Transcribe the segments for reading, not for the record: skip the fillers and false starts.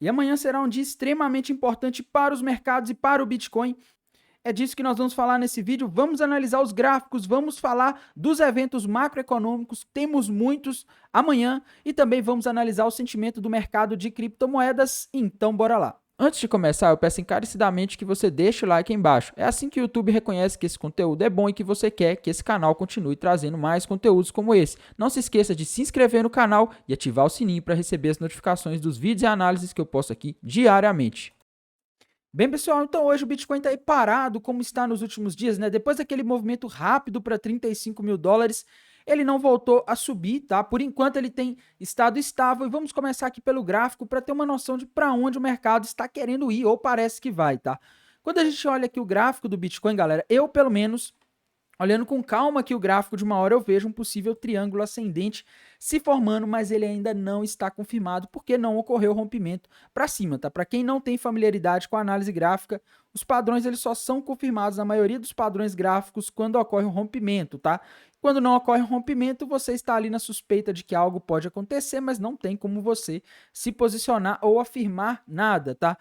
E amanhã será um dia extremamente importante para os mercados e para o Bitcoin. É disso que nós vamos falar nesse vídeo. Vamos analisar os gráficos, vamos falar dos eventos macroeconômicos, temos muitos amanhã, e também vamos analisar o sentimento do mercado de criptomoedas. Então, bora lá. Antes de começar, eu peço encarecidamente que você deixe o like aí embaixo. É assim que o YouTube reconhece que esse conteúdo é bom e que você quer que esse canal continue trazendo mais conteúdos como esse. Não se esqueça de se inscrever no canal e ativar o sininho para receber as notificações dos vídeos e análises que eu posto aqui diariamente. Bem, pessoal, então hoje o Bitcoin está aí parado, como está nos últimos dias, né? Depois daquele movimento rápido para 35 mil dólares, ele não voltou a subir, tá? Por enquanto ele tem estado estável e vamos começar aqui pelo gráfico para ter uma noção de para onde o mercado está querendo ir, ou parece que vai, tá? Quando a gente olha aqui o gráfico do Bitcoin, galera, eu pelo menos olhando com calma aqui o gráfico de uma hora, eu vejo um possível triângulo ascendente se formando, mas ele ainda não está confirmado porque não ocorreu rompimento para cima, tá? Para quem não tem familiaridade com a análise gráfica, os padrões eles só são confirmados na maioria dos padrões gráficos quando ocorre um rompimento, tá? Quando não ocorre um rompimento, você está ali na suspeita de que algo pode acontecer, mas não tem como você se posicionar ou afirmar nada, tá?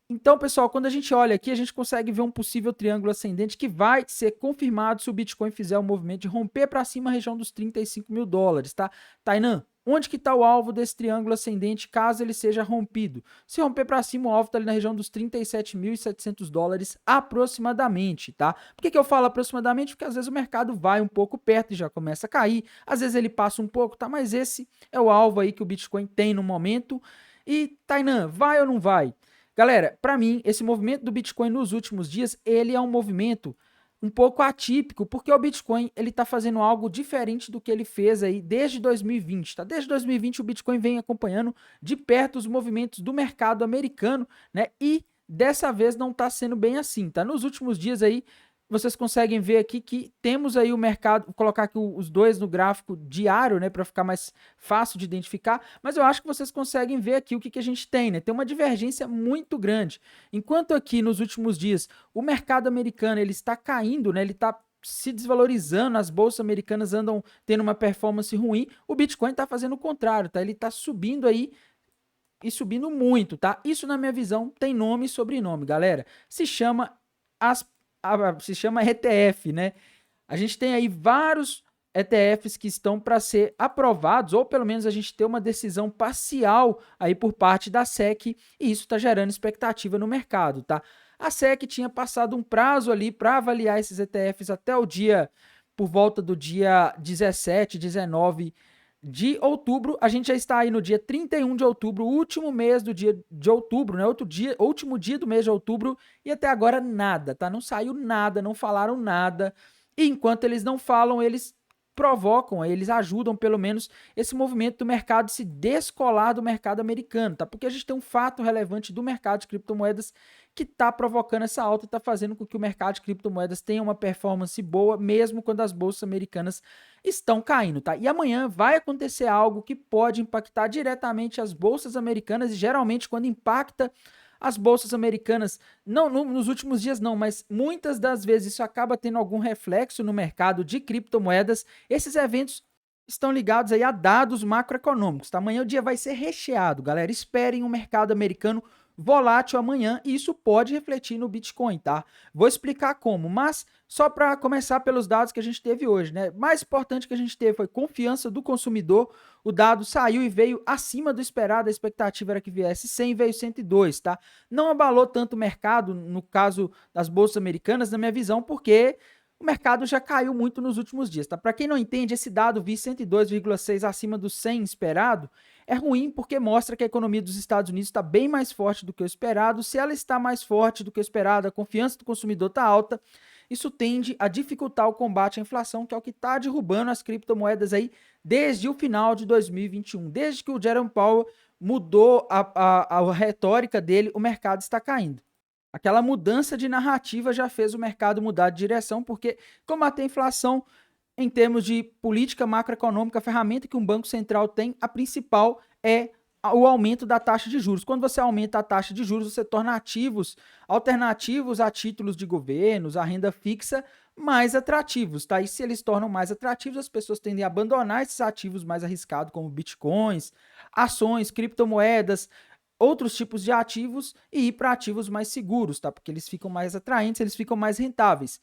Então, pessoal, quando a gente olha aqui, a gente consegue ver um possível triângulo ascendente que vai ser confirmado se o Bitcoin fizer o movimento de romper para cima a região dos 35 mil dólares, tá? Tainan, onde que está o alvo desse triângulo ascendente caso ele seja rompido? Se romper para cima, o alvo está ali na região dos 37.700 dólares aproximadamente, tá? Por que eu falo aproximadamente? Porque às vezes o mercado vai um pouco perto e já começa a cair, às vezes ele passa um pouco, tá? Mas esse é o alvo aí que o Bitcoin tem no momento. E, Tainan, vai ou não vai? Galera, para mim, esse movimento do Bitcoin nos últimos dias, ele é um movimento um pouco atípico, porque o Bitcoin ele está fazendo algo diferente do que ele fez aí desde 2020, tá? Desde 2020 o Bitcoin vem acompanhando de perto os movimentos do mercado americano, né? E dessa vez não está sendo bem assim, tá? Nos últimos dias aí vocês conseguem ver aqui que temos aí o mercado, vou colocar aqui os dois no gráfico diário, né, para ficar mais fácil de identificar, mas eu acho que vocês conseguem ver aqui o que a gente tem, né? Tem uma divergência muito grande. Enquanto aqui nos últimos dias o mercado americano ele está caindo, né? Ele está se desvalorizando, as bolsas americanas andam tendo uma performance ruim, o Bitcoin está fazendo o contrário, tá? Ele está subindo aí e subindo muito, tá? Isso, na minha visão, tem nome e sobrenome, galera. As, se chama ETF, né? A gente tem aí vários ETFs que estão para ser aprovados, ou pelo menos a gente ter uma decisão parcial aí por parte da SEC, e isso está gerando expectativa no mercado, tá? A SEC tinha passado um prazo ali para avaliar esses ETFs até o dia, por volta do dia 17, 19 de outubro. A gente já está aí no dia 31 de outubro, último mês do dia de outubro, né? Último dia do mês de outubro, e até agora nada, tá? Não saiu nada, não falaram nada. E enquanto eles não falam, eles provocam, eles ajudam pelo menos esse movimento do mercado se descolar do mercado americano, tá? Porque a gente tem um fato relevante do mercado de criptomoedas que está provocando essa alta e está fazendo com que o mercado de criptomoedas tenha uma performance boa, mesmo quando as bolsas americanas estão caindo, tá? E amanhã vai acontecer algo que pode impactar diretamente as bolsas americanas, e geralmente quando impacta as bolsas americanas, não nos últimos dias não, mas muitas das vezes isso acaba tendo algum reflexo no mercado de criptomoedas. Esses eventos estão ligados aí a dados macroeconômicos, tá? Amanhã o dia vai ser recheado, galera. Esperem o mercado americano volátil amanhã e isso pode refletir no Bitcoin, tá? Vou explicar como, mas só para começar pelos dados que a gente teve hoje, né? Mais importante que a gente teve foi confiança do consumidor. O dado saiu e veio acima do esperado, a expectativa era que viesse 100, veio 102, tá? Não abalou tanto o mercado, no caso das bolsas americanas, na minha visão, porque o mercado já caiu muito nos últimos dias, tá? Para quem não entende, esse dado vi 102,6 acima do 100 esperado, é ruim porque mostra que a economia dos Estados Unidos está bem mais forte do que o esperado. Se ela está mais forte do que o esperado, a confiança do consumidor está alta, isso tende a dificultar o combate à inflação, que é o que está derrubando as criptomoedas aí desde o final de 2021. Desde que o Jerome Powell mudou a retórica dele, o mercado está caindo. Aquela mudança de narrativa já fez o mercado mudar de direção, porque combater a inflação em termos de política macroeconômica, a ferramenta que um banco central tem, a principal é o aumento da taxa de juros. Quando você aumenta a taxa de juros, você torna ativos alternativos a títulos de governos, a renda fixa, mais atrativos, tá? E se eles tornam mais atrativos, as pessoas tendem a abandonar esses ativos mais arriscados, como bitcoins, ações, criptomoedas, outros tipos de ativos e ir para ativos mais seguros, tá? Porque eles ficam mais atraentes, eles ficam mais rentáveis.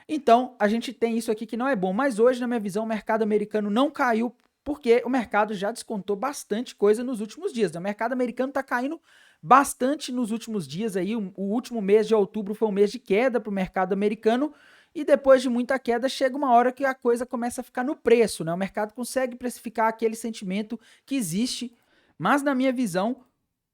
Então, a gente tem isso aqui que não é bom. Mas hoje, na minha visão, o mercado americano não caiu porque o mercado já descontou bastante coisa nos últimos dias. O mercado americano está caindo bastante nos últimos dias. Aí, o último mês de outubro foi um mês de queda para o mercado americano. E depois de muita queda, chega uma hora que a coisa começa a ficar no preço, né? O mercado consegue precificar aquele sentimento que existe. Mas, na minha visão,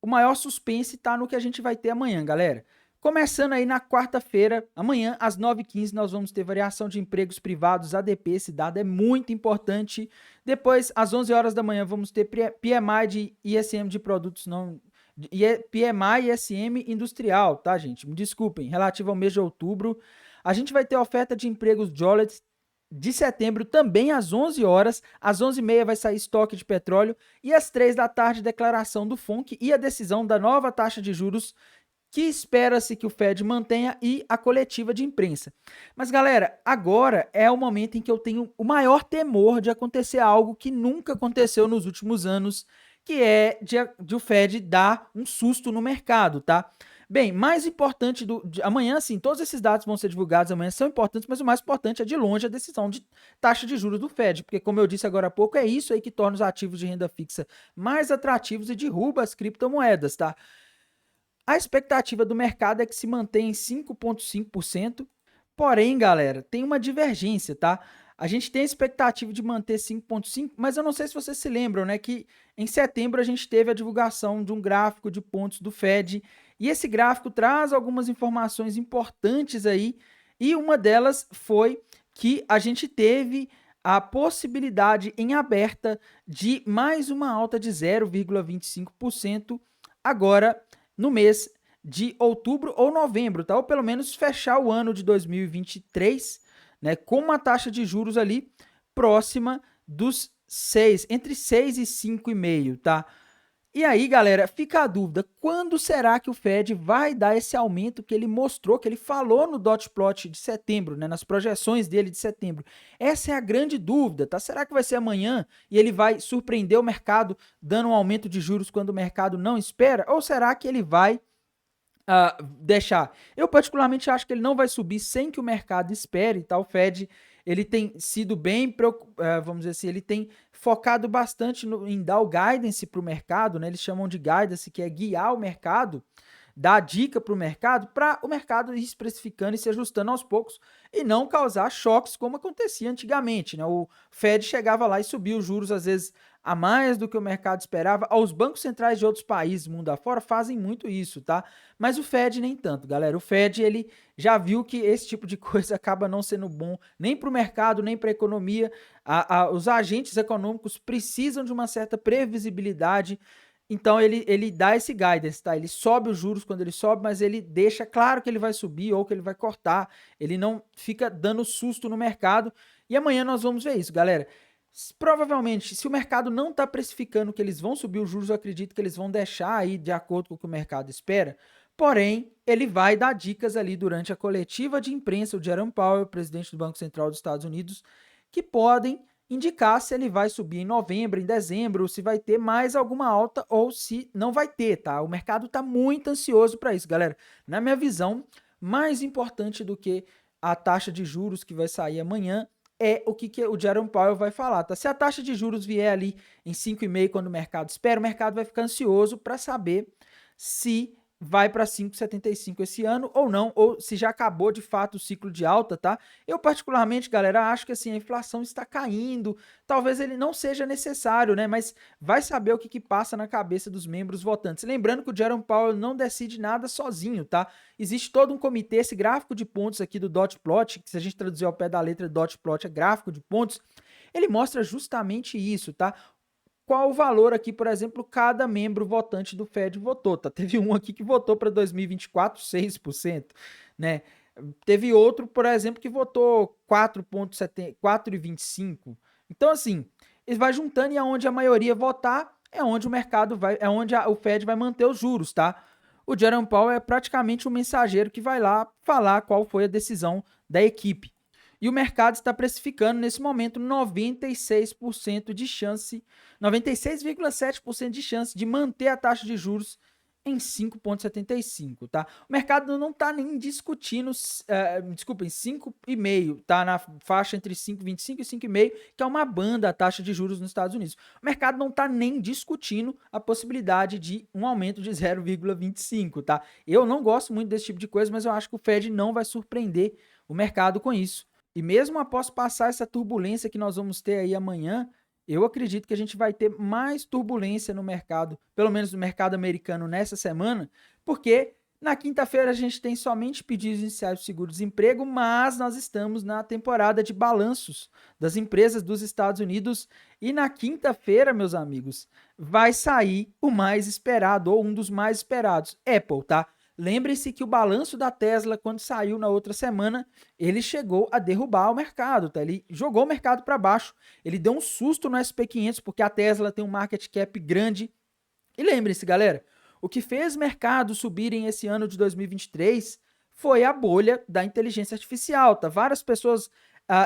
o maior suspense está no que a gente vai ter amanhã, galera. Começando aí na quarta-feira, amanhã às 9h15, nós vamos ter variação de empregos privados, ADP, esse dado é muito importante. Depois, às 11 horas da manhã, vamos ter PMI de ISM de produtos não... PMI e ISM industrial, tá, gente? Me desculpem, relativo ao mês de outubro. A gente vai ter oferta de empregos Jolets de setembro também às 11 horas, às 11h30 vai sair estoque de petróleo e às 3 da tarde declaração do FONC e a decisão da nova taxa de juros que espera-se que o Fed mantenha e a coletiva de imprensa. Mas galera, agora é o momento em que eu tenho o maior temor de acontecer algo que nunca aconteceu nos últimos anos, que é de o Fed dar um susto no mercado, tá? Bem, mais importante amanhã, sim, todos esses dados vão ser divulgados amanhã, são importantes, mas o mais importante é de longe a decisão de taxa de juros do Fed, porque como eu disse agora há pouco, é isso aí que torna os ativos de renda fixa mais atrativos e derruba as criptomoedas, tá? A expectativa do mercado é que se mantenha em 5,5%, porém, galera, tem uma divergência, tá? A gente tem a expectativa de manter 5,5%, mas eu não sei se vocês se lembram, né, que em setembro a gente teve a divulgação de um gráfico de pontos do Fed, e esse gráfico traz algumas informações importantes aí, e uma delas foi que a gente teve a possibilidade em aberta de mais uma alta de 0,25% agora no mês de outubro ou novembro, tá? Ou pelo menos fechar o ano de 2023, né, com uma taxa de juros ali próxima dos 6, entre 6 e 5,5, tá? E aí, galera, fica a dúvida, quando será que o Fed vai dar esse aumento que ele mostrou, que ele falou no dot plot de setembro, né, nas projeções dele de setembro? Essa é a grande dúvida, tá? Será que vai ser amanhã e ele vai surpreender o mercado dando um aumento de juros quando o mercado não espera? Ou será que ele vai deixar? Eu particularmente acho que ele não vai subir sem que o mercado espere, tá? O Fed, ele tem sido bem, vamos dizer assim, ele tem focado bastante em dar o guidance para o mercado, né? Eles chamam de guidance, que é guiar o mercado, dar dica para o mercado ir se precificando e se ajustando aos poucos e não causar choques como acontecia antigamente, né? O Fed chegava lá e subia os juros às vezes a mais do que o mercado esperava. Os bancos centrais de outros países, mundo afora, fazem muito isso, tá? Mas o Fed nem tanto, galera. O Fed, ele já viu que esse tipo de coisa acaba não sendo bom nem para o mercado, nem para a economia. Os agentes econômicos precisam de uma certa previsibilidade. Então, ele dá esse guidance, tá? Ele sobe os juros quando ele sobe, mas ele deixa claro que ele vai subir ou que ele vai cortar. Ele não fica dando susto no mercado. E amanhã nós vamos ver isso, galera. Provavelmente, se o mercado não está precificando que eles vão subir os juros, eu acredito que eles vão deixar aí de acordo com o que o mercado espera. Porém, ele vai dar dicas ali durante a coletiva de imprensa, o Jerome Powell, presidente do Banco Central dos Estados Unidos, que podem indicar se ele vai subir em novembro, em dezembro, se vai ter mais alguma alta ou se não vai ter, tá? O mercado está muito ansioso para isso, galera. Na minha visão, mais importante do que a taxa de juros que vai sair amanhã é o que o Jerome Powell vai falar, tá? Se a taxa de juros vier ali em 5,5 quando o mercado espera, o mercado vai ficar ansioso para saber se vai para 5,75 esse ano ou não, ou se já acabou de fato o ciclo de alta, tá? Eu particularmente, galera, acho que assim, a inflação está caindo, talvez ele não seja necessário, né? Mas vai saber o que passa na cabeça dos membros votantes. Lembrando que o Jerome Powell não decide nada sozinho, tá? Existe todo um comitê, esse gráfico de pontos aqui do dot plot, que se a gente traduzir ao pé da letra, dot plot é gráfico de pontos, ele mostra justamente isso, tá? Qual o valor aqui, por exemplo, cada membro votante do Fed votou, tá? Teve um aqui que votou para 2024 6%, né? Teve outro, por exemplo, que votou 4,25%. Então, assim, ele vai juntando e aonde a maioria votar é onde o mercado vai, é onde o Fed vai manter os juros, tá? O Jerome Powell é praticamente um mensageiro que vai lá falar qual foi a decisão da equipe. e o mercado está precificando nesse momento 96% de chance, 96,7% de chance de manter a taxa de juros em 5,75, tá? O mercado não está nem discutindo, desculpem, 5,5, tá? Na faixa entre 5,25 e 5,5, que é uma banda a taxa de juros nos Estados Unidos. O mercado não está nem discutindo a possibilidade de um aumento de 0,25, tá? Eu não gosto muito desse tipo de coisa, mas eu acho que o Fed não vai surpreender o mercado com isso. E mesmo após passar essa turbulência que nós vamos ter aí amanhã, eu acredito que a gente vai ter mais turbulência no mercado, pelo menos no mercado americano nessa semana, porque na quinta-feira a gente tem somente pedidos iniciais de seguro-desemprego, mas nós estamos na temporada de balanços das empresas dos Estados Unidos e na quinta-feira, meus amigos, vai sair o mais esperado ou um dos mais esperados, Apple, tá? Lembre-se que o balanço da Tesla, quando saiu na outra semana, ele chegou a derrubar o mercado, tá? Ele jogou o mercado para baixo. Ele deu um susto no SP500 porque a Tesla tem um market cap grande. E lembre-se, galera, o que fez mercados subirem esse ano de 2023 foi a bolha da inteligência artificial, tá? Várias pessoas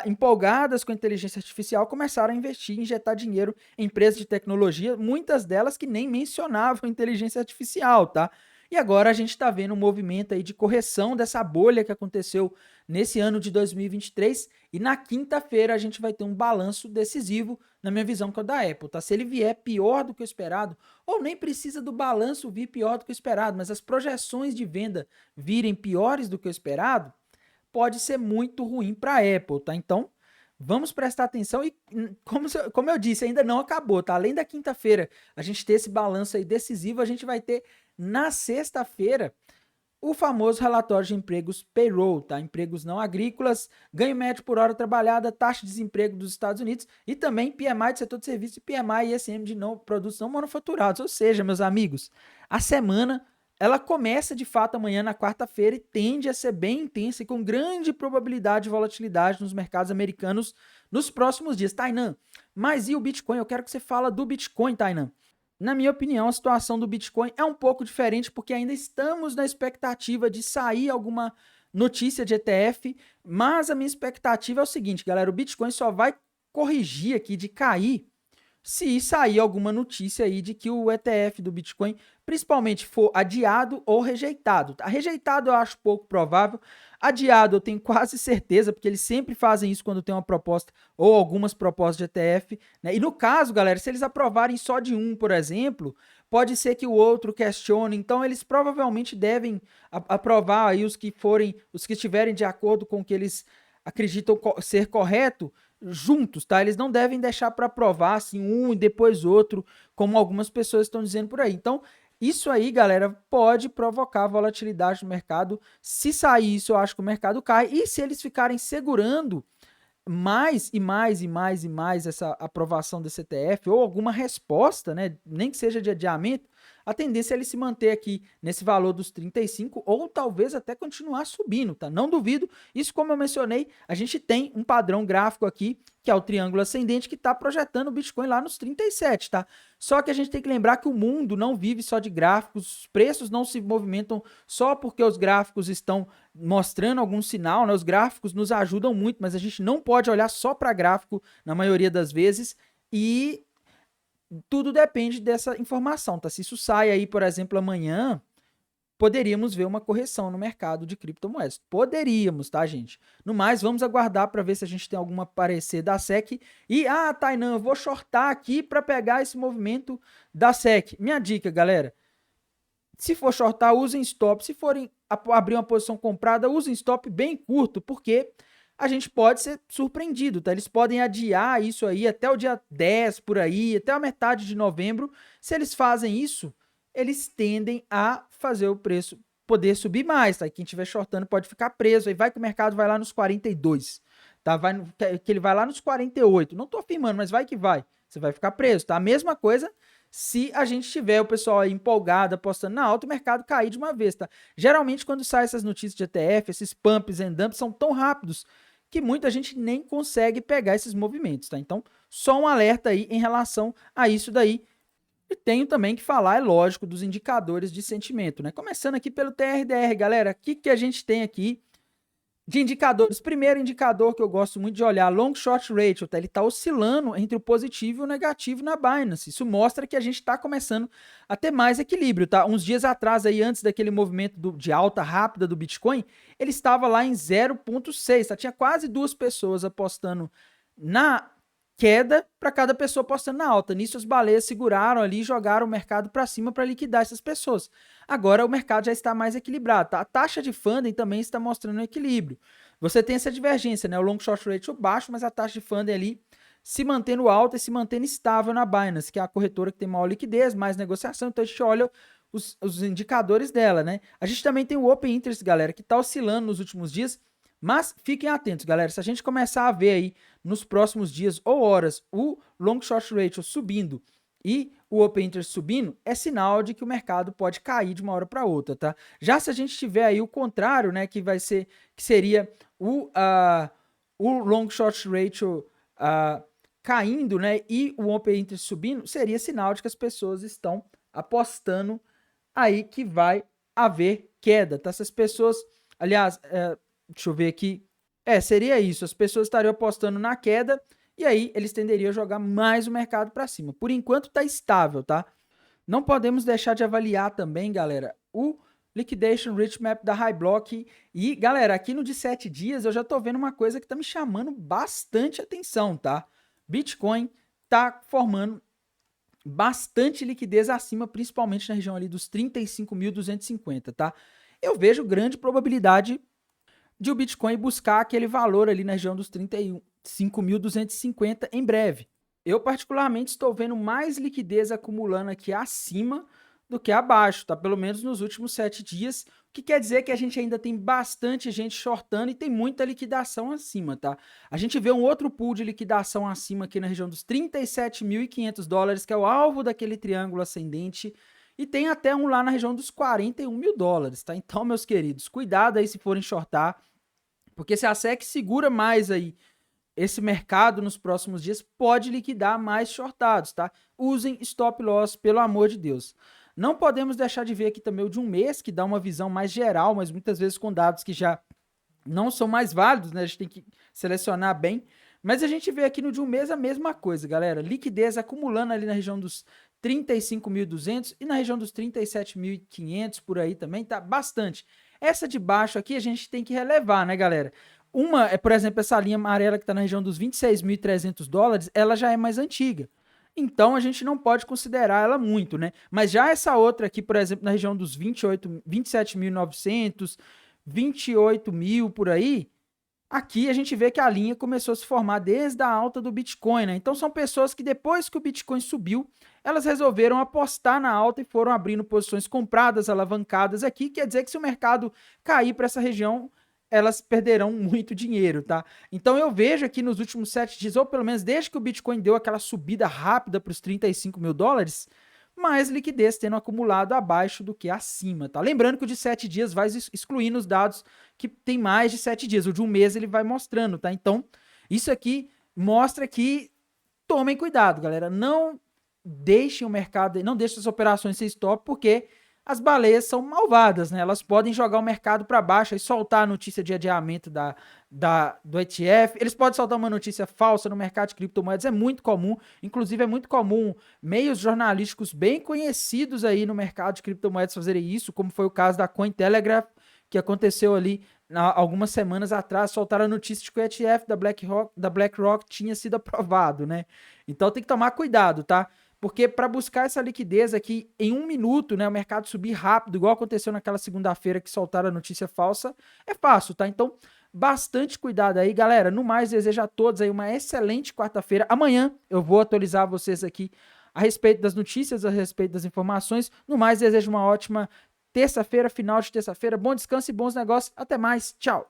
empolgadas com a inteligência artificial começaram a investir, injetar dinheiro em empresas de tecnologia, muitas delas que nem mencionavam inteligência artificial, tá? E agora a gente está vendo um movimento aí de correção dessa bolha que aconteceu nesse ano de 2023 e na quinta-feira a gente vai ter um balanço decisivo, na minha visão, que é o da Apple, tá? Se ele vier pior do que o esperado, ou nem precisa do balanço vir pior do que o esperado, mas as projeções de venda virem piores do que o esperado, pode ser muito ruim para a Apple, tá? Então, vamos prestar atenção e, como eu disse, ainda não acabou, tá? Além da quinta-feira a gente ter esse balanço aí decisivo, a gente vai ter na sexta-feira o famoso relatório de empregos payroll, tá? Empregos não agrícolas, ganho médio por hora trabalhada, taxa de desemprego dos Estados Unidos e também PMI do setor de serviços e PMI e ISM de produtos não manufaturados. Ou seja, meus amigos, a semana ela começa de fato amanhã na quarta-feira e tende a ser bem intensa e com grande probabilidade de volatilidade nos mercados americanos nos próximos dias. Tainan, mas e o Bitcoin? Eu quero que você fale do Bitcoin, Tainan. Na minha opinião, a situação do Bitcoin é um pouco diferente porque ainda estamos na expectativa de sair alguma notícia de ETF, mas a minha expectativa é o seguinte, galera, o Bitcoin só vai corrigir aqui de cair se sair alguma notícia aí de que o ETF do Bitcoin principalmente for adiado ou rejeitado. Tá? Rejeitado eu acho pouco provável, adiado eu tenho quase certeza, porque eles sempre fazem isso quando tem uma proposta ou algumas propostas de ETF, né? E no caso, galera, se eles aprovarem só de um, por exemplo, pode ser que o outro questione, então eles provavelmente devem aprovar aí os que estiverem de acordo com o que eles acreditam ser correto, juntos, tá? Eles não devem deixar para aprovar assim um e depois outro, como algumas pessoas estão dizendo por aí. Então, isso aí, galera, pode provocar volatilidade no mercado. Se sair isso, eu acho que o mercado cai. E se eles ficarem segurando mais e mais e mais e mais essa aprovação desse ETF ou alguma resposta, né, nem que seja de adiamento, a tendência é ele se manter aqui nesse valor dos 35 ou talvez até continuar subindo, tá? Não duvido. Isso, como eu mencionei, a gente tem um padrão gráfico aqui, que é o triângulo ascendente, que está projetando o Bitcoin lá nos 37, tá? Só que a gente tem que lembrar que o mundo não vive só de gráficos, os preços não se movimentam só porque os gráficos estão mostrando algum sinal, né? Os gráficos nos ajudam muito, mas a gente não pode olhar só para gráfico na maioria das vezes e tudo depende dessa informação, tá? Se isso sai aí, por exemplo, amanhã, poderíamos ver uma correção no mercado de criptomoedas. Poderíamos, tá, gente? No mais, vamos aguardar para ver se a gente tem alguma parecer da SEC. E, Tainan, eu vou shortar aqui para pegar esse movimento da SEC. Minha dica, galera, se for shortar, usem stop. Se forem abrir uma posição comprada, usem stop bem curto, porque a gente pode ser surpreendido, tá? Eles podem adiar isso aí até o dia 10 por aí, até a metade de novembro. Se eles fazem isso, eles tendem a fazer o preço poder subir mais, tá? E quem estiver shortando pode ficar preso, aí vai que o mercado vai lá nos 42, tá? Que ele vai lá nos 48. Não tô afirmando, mas vai que vai. Você vai ficar preso, tá? A mesma coisa se a gente tiver o pessoal aí empolgado, apostando na alta, o mercado cair de uma vez, tá? Geralmente, quando saem essas notícias de ETF, esses pumps and dumps são tão rápidos que muita gente nem consegue pegar esses movimentos, tá? Então, só um alerta aí em relação a isso daí. E tenho também que falar, é lógico, dos indicadores de sentimento, né? Começando aqui pelo TRDR, galera, o que a gente tem aqui? De indicadores, primeiro indicador que eu gosto muito de olhar, long short ratio, tá? Ele está oscilando entre o positivo e o negativo na Binance. Isso mostra que a gente está começando a ter mais equilíbrio, tá? Uns dias atrás, aí, antes daquele movimento de alta rápida do Bitcoin, ele estava lá em 0,6, tá? Tinha quase 2 pessoas apostando na queda para cada pessoa apostando na alta. Nisso, as baleias seguraram ali e jogaram o mercado para cima para liquidar essas pessoas. Agora o mercado já está mais equilibrado. Tá? A taxa de funding também está mostrando um equilíbrio. Você tem essa divergência, né? O long short ratio baixo, mas a taxa de funding ali se mantendo alta e se mantendo estável na Binance, que é a corretora que tem maior liquidez, mais negociação. Então a gente olha os indicadores dela, né? A gente também tem o Open Interest, galera, que está oscilando nos últimos dias. Mas fiquem atentos, galera. Se a gente começar a ver aí nos próximos dias ou horas o long short ratio subindo e o open interest subindo, é sinal de que o mercado pode cair de uma hora para outra, tá? Já se a gente tiver aí o contrário, né, que seria o long short ratio caindo, né, e o open interest subindo, seria sinal de que as pessoas estão apostando aí que vai haver queda, tá? Essas pessoas, aliás, deixa eu ver aqui. Seria isso. As pessoas estariam apostando na queda e aí eles tenderiam a jogar mais o mercado para cima. Por enquanto tá estável, tá? Não podemos deixar de avaliar também, galera, o Liquidation Rich Map da High Block. E, galera, aqui no de 7 dias eu já tô vendo uma coisa que tá me chamando bastante atenção, tá? Bitcoin tá formando bastante liquidez acima, principalmente na região ali dos 35.250, tá? Eu vejo grande probabilidade de o Bitcoin buscar aquele valor ali na região dos 35.250 em breve. Eu particularmente estou vendo mais liquidez acumulando aqui acima do que abaixo, tá? Pelo menos nos últimos 7 dias, o que quer dizer que a gente ainda tem bastante gente shortando e tem muita liquidação acima, tá? A gente vê um outro pool de liquidação acima aqui na região dos 37.500 dólares, que é o alvo daquele triângulo ascendente, e tem até um lá na região dos 41 mil dólares, tá? Então, meus queridos, cuidado aí se forem shortar, porque se a SEC segura mais aí esse mercado nos próximos dias, pode liquidar mais shortados, tá? Usem stop loss, pelo amor de Deus. Não podemos deixar de ver aqui também o de um mês, que dá uma visão mais geral, mas muitas vezes com dados que já não são mais válidos, né? A gente tem que selecionar bem. Mas a gente vê aqui no de um mês a mesma coisa, galera. Liquidez acumulando ali na região dos 35.200 e na região dos 37.500 por aí também, tá? Bastante. Essa de baixo aqui a gente tem que relevar, né, galera? Uma é, por exemplo, essa linha amarela que está na região dos 26.300 dólares, ela já é mais antiga. Então a gente não pode considerar ela muito, né? Mas já essa outra aqui, por exemplo, na região dos 27.900, 28 mil por aí, aqui a gente vê que a linha começou a se formar desde a alta do Bitcoin, né? Então são pessoas que depois que o Bitcoin subiu, elas resolveram apostar na alta e foram abrindo posições compradas, alavancadas aqui. Quer dizer que se o mercado cair para essa região, elas perderão muito dinheiro, tá? Então eu vejo aqui nos últimos 7 dias, ou pelo menos desde que o Bitcoin deu aquela subida rápida para os 35 mil dólares, mais liquidez tendo acumulado abaixo do que acima, tá? Lembrando que o de 7 dias vai excluindo os dados que tem mais de 7 dias. O de um mês ele vai mostrando, tá? Então, isso aqui mostra que tomem cuidado, galera. Não deixem o mercado, não deixem as operações sem stop, porque as baleias são malvadas, né? Elas podem jogar o mercado para baixo e soltar a notícia de adiamento do ETF. Eles podem soltar uma notícia falsa no mercado de criptomoedas. É muito comum. Inclusive, é muito comum meios jornalísticos bem conhecidos aí no mercado de criptomoedas fazerem isso, como foi o caso da Cointelegraph, que aconteceu ali algumas semanas atrás. Soltaram a notícia de que o ETF da BlackRock tinha sido aprovado, né? Então tem que tomar cuidado, tá? Porque para buscar essa liquidez aqui em 1 minuto, né, o mercado subir rápido, igual aconteceu naquela segunda-feira que soltaram a notícia falsa, é fácil, tá? Então, bastante cuidado aí, galera. No mais, desejo a todos aí uma excelente quarta-feira. Amanhã eu vou atualizar vocês aqui a respeito das notícias, a respeito das informações. No mais, desejo uma ótima terça-feira, final de terça-feira. Bom descanso e bons negócios. Até mais. Tchau.